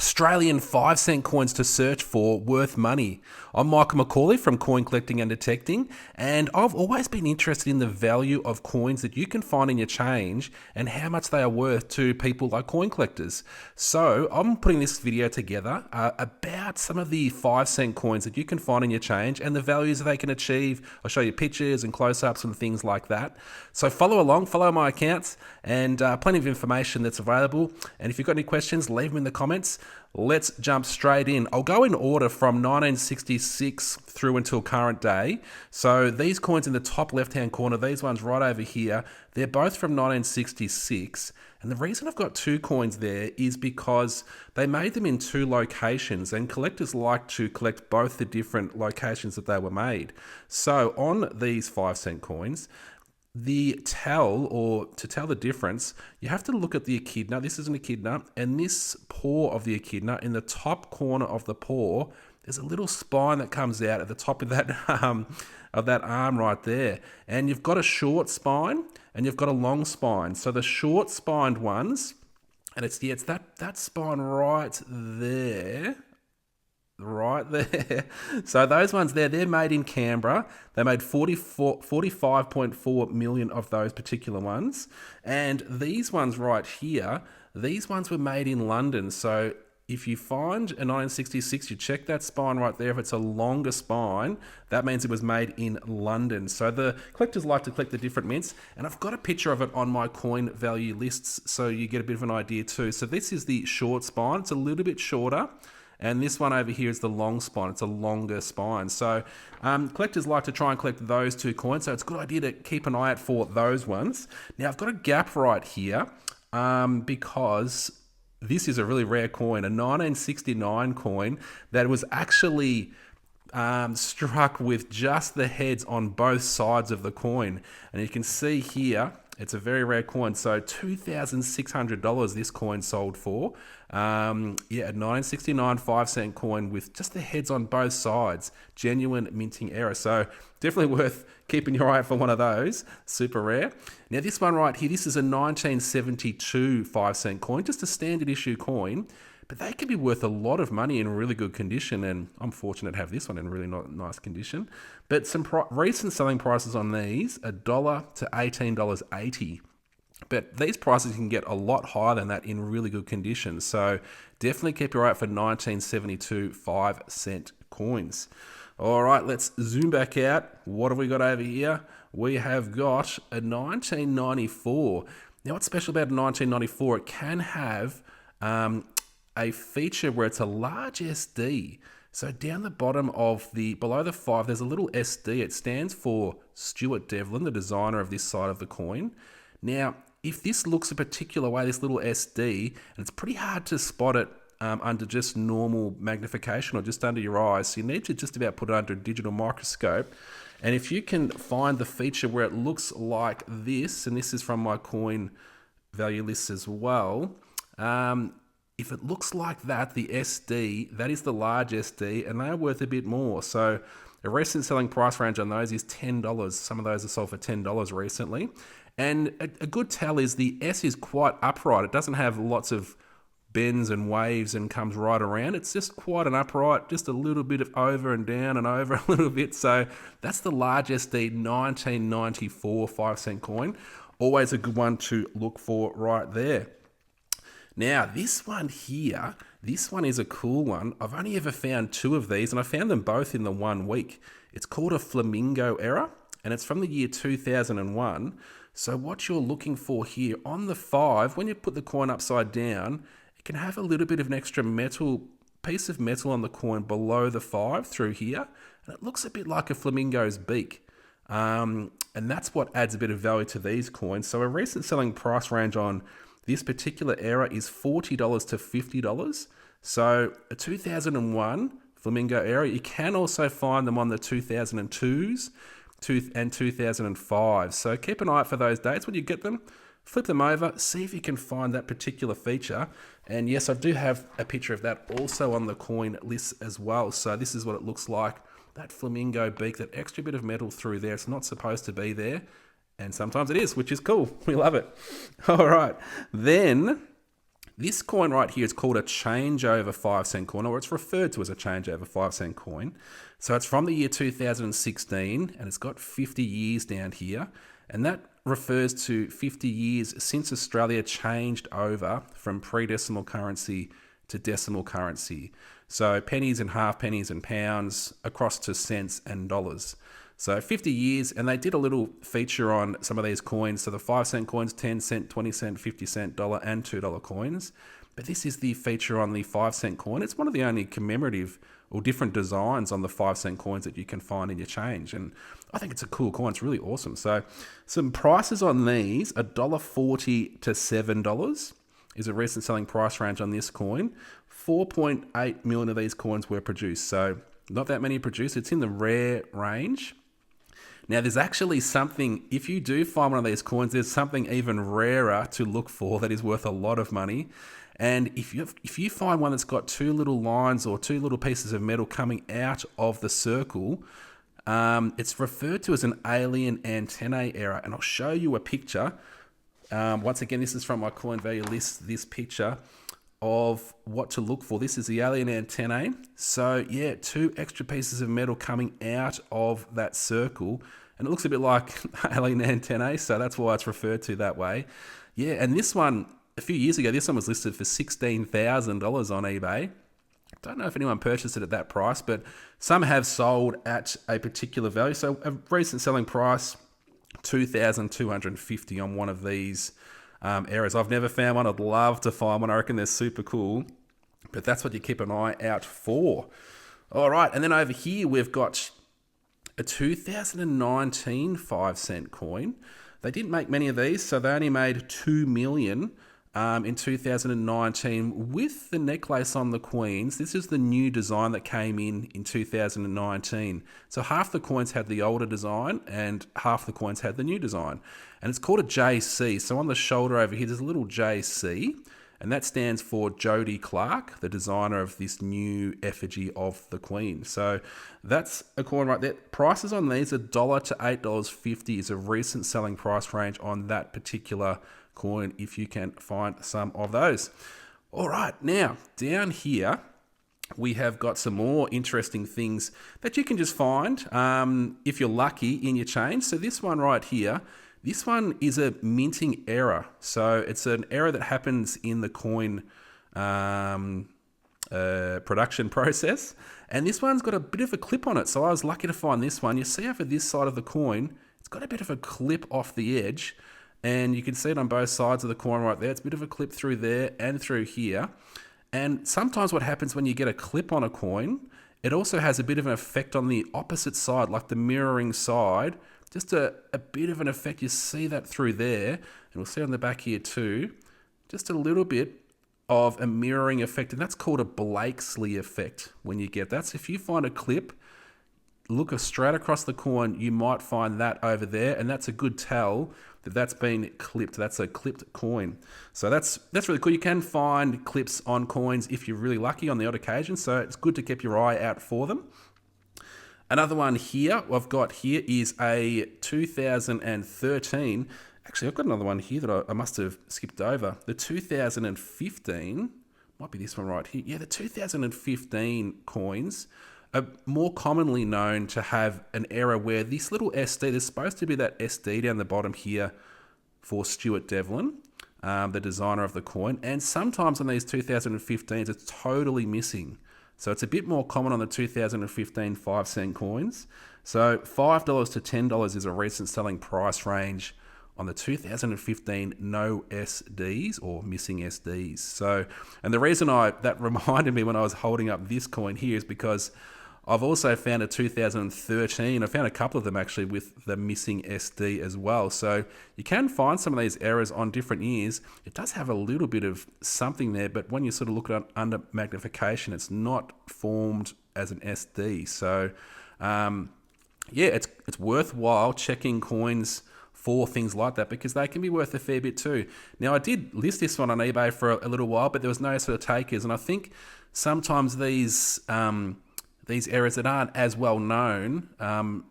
Australian 5 cent coins to search for worth money. I'm Michael McCauley from Coin Collecting and Detecting, and I've always been interested in the value of coins that you can find in your change and how much they are worth to people like coin collectors. So I'm putting this video together about some of the 5 cent coins that you can find in your change and the values that they can achieve. I'll show you pictures and close-ups and things like that. So follow along, follow my accounts, and plenty of information that's available. And if you've got any questions, leave them in the comments. Let's jump straight in. I'll go in order from 1966 through until current day. So these coins in the top left-hand corner, these ones right over here, they're both from 1966. And the reason I've got two coins there is because they made them in two locations, and collectors like to collect both the different locations that they were made. So on these 5 cent coins, to tell the difference, you have to look at the echidna. This is an echidna, and this paw of the echidna, in the top corner of the paw, there's a little spine that comes out at the top of that arm right there. And you've got a short spine and you've got a long spine. So the short spined ones, and it's that spine right there. Right there. So those ones there, they're made in Canberra. They made 45.4 million of those particular ones. And these ones right here, these ones were made in London. So if you find a 1966, you check that spine right there. If it's a longer spine, that means it was made in London. So the collectors like to collect the different mints, and I've got a picture of it on my coin value lists so you get a bit of an idea too. So this is the short spine. It's a little bit shorter. And this one over here is the long spine. It's a longer spine. So collectors like to try and collect those two coins. So it's a good idea to keep an eye out for those ones. Now I've got a gap right here because this is a really rare coin, a 1969 coin that was actually struck with just the heads on both sides of the coin. And you can see here, it's a very rare coin. So $2,600 this coin sold for. A 1969 5 cent coin with just the heads on both sides. Genuine minting error. So definitely worth keeping your eye out for one of those. Super rare. Now this one right here, this is a 1972 5 cent coin. Just a standard issue coin. But they can be worth a lot of money in really good condition, and I'm fortunate to have this one in really nice condition. But some recent selling prices on these, $1 to $18.80. But these prices can get a lot higher than that in really good condition. So definitely keep your eye out for 1972 5 cent coins. All right, let's zoom back out. What have we got over here? We have got a 1994. Now what's special about a 1994? It can have a feature where it's a large SD. So down the bottom of below the 5, there's a little SD. It stands for Stuart Devlin, the designer of this side of the coin. Now, if this looks a particular way, this little SD, and it's pretty hard to spot it under just normal magnification or just under your eyes, so you need to just about put it under a digital microscope. And if you can find the feature where it looks like this, and this is from my coin value list as well, if it looks like that, the SD, that is the large SD, and they are worth a bit more. So a recent selling price range on those is $10. Some of those are sold for $10 recently. And a good tell is the S is quite upright. It doesn't have lots of bends and waves and comes right around. It's just quite an upright, just a little bit of over and down and over a little bit. So that's the large SD 1994 5 cent coin. Always a good one to look for right there. Now, this one here, this one is a cool one. I've only ever found two of these, and I found them both in the 1 week. It's called a flamingo error, and it's from the year 2001. So what you're looking for here, on the 5, when you put the coin upside down, it can have a little bit of an extra piece of metal on the coin below the 5 through here, and it looks a bit like a flamingo's beak. And that's what adds a bit of value to these coins. So a recent selling price range on this particular error is $40 to $50. So a 2001 flamingo error, you can also find them on the 2002s and 2005. So keep an eye out for those dates. When you get them, flip them over, see if you can find that particular feature. And yes, I do have a picture of that also on the coin list as well. So this is what it looks like. That flamingo beak, that extra bit of metal through there. It's not supposed to be there. And sometimes it is, which is cool. We love it. All right. Then This coin right here is called a changeover 5 cent coin, or it's referred to as a changeover 5 cent coin. So it's from the year 2016, and it's got 50 years down here. And that refers to 50 years since Australia changed over from pre-decimal currency to decimal currency. So pennies and half pennies and pounds across to cents and dollars. So 50 years, and they did a little feature on some of these coins. So the 5 cent coins, 10 cent, 20 cent, 50 cent, dollar, and $2 coins. But this is the feature on the 5 cent coin. It's one of the only commemorative or different designs on the 5 cent coins that you can find in your change. And I think it's a cool coin. It's really awesome. So some prices on these, $1.40 to $7 is a recent selling price range on this coin. 4.8 million of these coins were produced. So not that many produced. It's in the rare range. Now, there's actually something, if you do find one of these coins, there's something even rarer to look for that is worth a lot of money. And if you find one that's got two little lines or two little pieces of metal coming out of the circle, it's referred to as an alien antennae error. And I'll show you a picture. Once again, this is from my coin value list, this picture of what to look for. This is the alien antennae. So yeah, two extra pieces of metal coming out of that circle. And it looks a bit like alien antennae, so that's why it's referred to that way. Yeah, and this one, a few years ago, this one was listed for $16,000 on eBay. Don't know if anyone purchased it at that price, but some have sold at a particular value. So a recent selling price, $2,250 on one of these errors. I've never found one. I'd love to find one. I reckon they're super cool, but that's what you keep an eye out for. All right, and then over here we've got a 2019 5 cent coin. They didn't make many of these, so they only made 2 million in 2019 with the necklace on the queens. This is the new design that came in 2019. So half the coins had the older design and half the coins had the new design. And it's called a JC. So on the shoulder over here, there's a little JC, and that stands for Jody Clark, the designer of this new effigy of the Queen. So that's a coin right there. Prices on these, $1 to $8.50 is a recent selling price range on that particular coin, if you can find some of those. All right, now down here, we have got some more interesting things that you can just find if you're lucky in your change. So this one right here, this one is a minting error. So it's an error that happens in the coin production process. And this one's got a bit of a clip on it. So I was lucky to find this one. You see over this side of the coin, it's got a bit of a clip off the edge. And you can see it on both sides of the coin right there. It's a bit of a clip through there and through here. And sometimes what happens when you get a clip on a coin, it also has a bit of an effect on the opposite side, like the mirroring side. Just a bit of an effect. You see that through there. And we'll see on the back here too. Just a little bit of a mirroring effect. And that's called a Blakesley effect when you get that. So if you find a clip, look straight across the coin, you might find that over there. And that's a good tell that that's been clipped. That's a clipped coin. So that's really cool. You can find clips on coins if you're really lucky on the odd occasion. So it's good to keep your eye out for them. Another one here I've got here is a 2013. Actually, I've got another one here that I must have skipped over. The 2015, might be this one right here. Yeah, the 2015 coins are more commonly known to have an error where this little SD, there's supposed to be that SD down the bottom here for Stuart Devlin, the designer of the coin. And sometimes on these 2015s, it's totally missing. So it's a bit more common on the 2015 5 cent coins. So $5 to $10 is a recent selling price range on the 2015 no SDs or missing SDs. So, and the reason that reminded me when I was holding up this coin here is because I've also found a 2013. I found a couple of them actually with the missing SD as well. So you can find some of these errors on different years. It does have a little bit of something there, but when you sort of look at it under magnification, it's not formed as an SD. So yeah, it's worthwhile checking coins for things like that because they can be worth a fair bit too. Now I did list this one on eBay for a little while, but there was no sort of takers, and I think sometimes these errors that aren't as well known,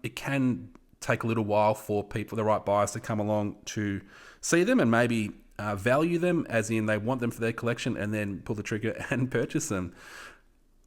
it can take a little while for people, the right buyers, to come along to see them and maybe value them, as in they want them for their collection, and then pull the trigger and purchase them.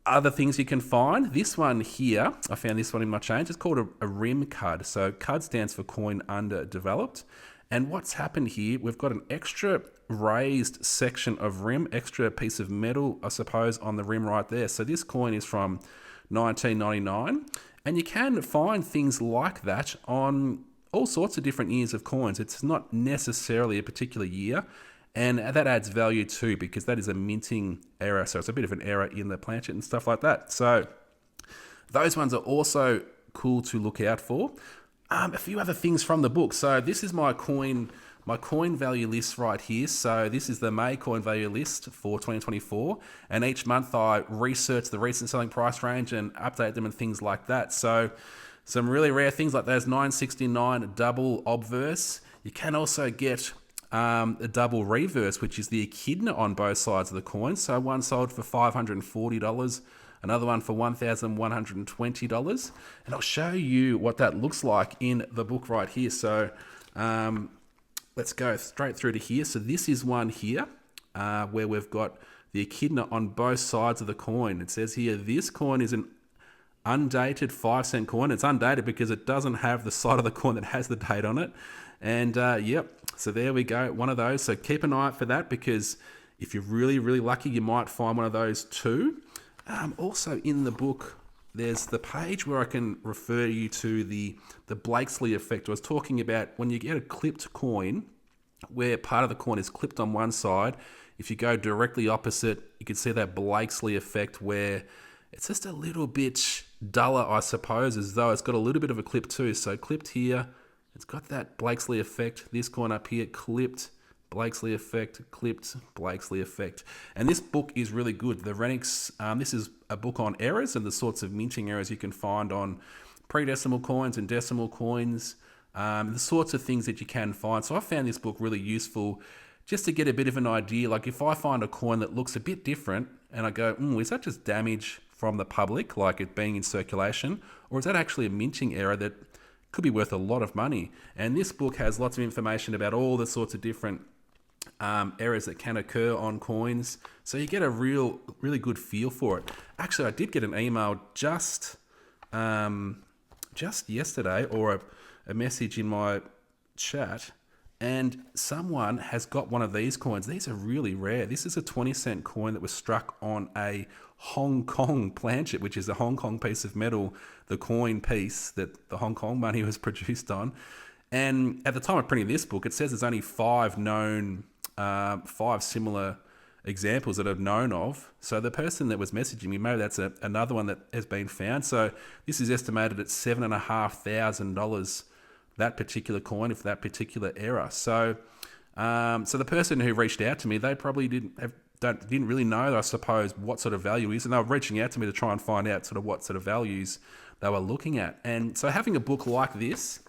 Other things you can find, this one here, I found this one in my change. It's called a rim cud. So cud stands for coin underdeveloped. And what's happened here, we've got an extra raised section of rim, extra piece of metal, I suppose, on the rim right there. So this coin is from 1999. And you can find things like that on all sorts of different years of coins. It's not necessarily a particular year. And that adds value too, because that is a minting error. So it's a bit of an error in the planchet and stuff like that. So those ones are also cool to look out for. A few other things from the book. So this is my coin value list right here. So this is the May coin value list for 2024. And each month I research the recent selling price range and update them and things like that. So some really rare things like those 969 double obverse. You can also get a double reverse, which is the Echidna on both sides of the coin. So one sold for $540, another one for $1,120. And I'll show you what that looks like in the book right here. So let's go straight through to here. So this is one here where we've got the Echidna on both sides of the coin. It says here, this coin is an undated 5-cent coin. It's undated because it doesn't have the side of the coin that has the date on it. And yep, so there we go, one of those. So keep an eye out for that, because if you're really, really lucky, you might find one of those too. Also in the book, there's the page where I can refer you to the Blakesley effect. I was talking about when you get a clipped coin, where part of the coin is clipped on one side. If you go directly opposite, you can see that Blakesley effect where it's just a little bit duller, I suppose, as though it's got a little bit of a clip too. So clipped here, it's got that Blakesley effect. This coin up here, clipped, Blakesley effect, clipped, Blakesley effect. And this book is really good. The Renix, this is a book on errors and the sorts of minting errors you can find on pre-decimal coins and decimal coins, the sorts of things that you can find. So I found this book really useful just to get a bit of an idea. Like if I find a coin that looks a bit different and I go, is that just damage from the public, like it being in circulation, or is that actually a minting error that could be worth a lot of money? And this book has lots of information about all the sorts of different errors that can occur on coins, so you get a really good feel for it. Actually, I did get an email just yesterday, or a message in my chat, and someone has got one of these coins. These are really rare. This is a 20-cent coin that was struck on a Hong Kong planchet, which is a Hong Kong piece of metal, the coin piece that the Hong Kong money was produced on. And at the time of printing this book, it says there's only 5 similar examples that I've known of. So the person that was messaging me, maybe that's another one that has been found. So this is estimated at $7,500, that particular coin, for that particular error. So the person who reached out to me, they probably didn't really know, I suppose, what sort of value is, and they were reaching out to me to try and find out sort of what sort of values they were looking at. And so having a book like this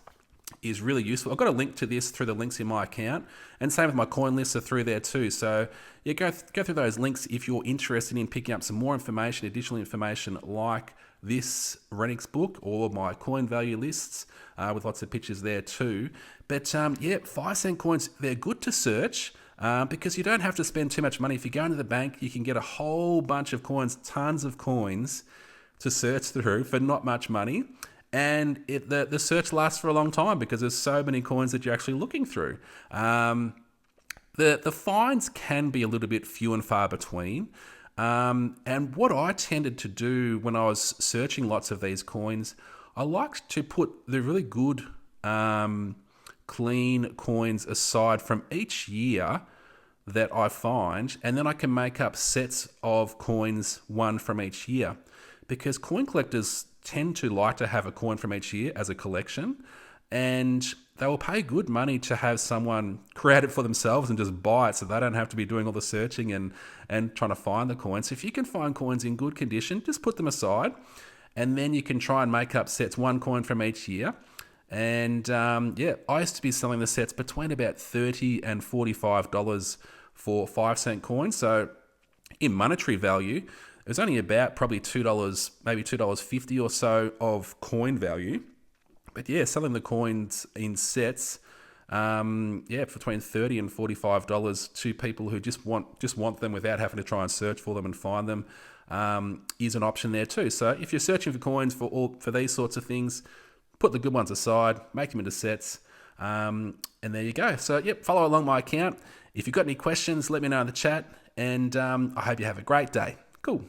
is really useful. I've got a link to this through the links in my account, and same with my coin lists are through there too. So yeah, go through those links if you're interested in picking up some more information, additional information like this Renix book or my coin value lists with lots of pictures there too. But yeah, 5-cent coins, they're good to search because you don't have to spend too much money. If you go into the bank, you can get a whole bunch of coins, tons of coins to search through for not much money. And the search lasts for a long time because there's so many coins that you're actually looking through. The finds can be a little bit few and far between. And what I tended to do when I was searching lots of these coins, I liked to put the really good, clean coins aside from each year that I find, and then I can make up sets of coins, one from each year. Because coin collectors tend to like to have a coin from each year as a collection, and they will pay good money to have someone create it for themselves and just buy it, so they don't have to be doing all the searching and trying to find the coins. So if you can find coins in good condition, just put them aside, and then you can try and make up sets, one coin from each year. And yeah, I used to be selling the sets between about $30 and $45 for 5-cent coins. So in monetary value, it was only about probably $2, maybe $2.50 or so of coin value. But yeah, selling the coins in sets Yeah, for between $30 and $45 to people who just want them without having to try and search for them and find them, is an option there too. So if you're searching for coins for these sorts of things, put the good ones aside, make them into sets, and there you go. So yep, follow along my account. If you've got any questions, let me know in the chat, and I hope you have a great day. Cool.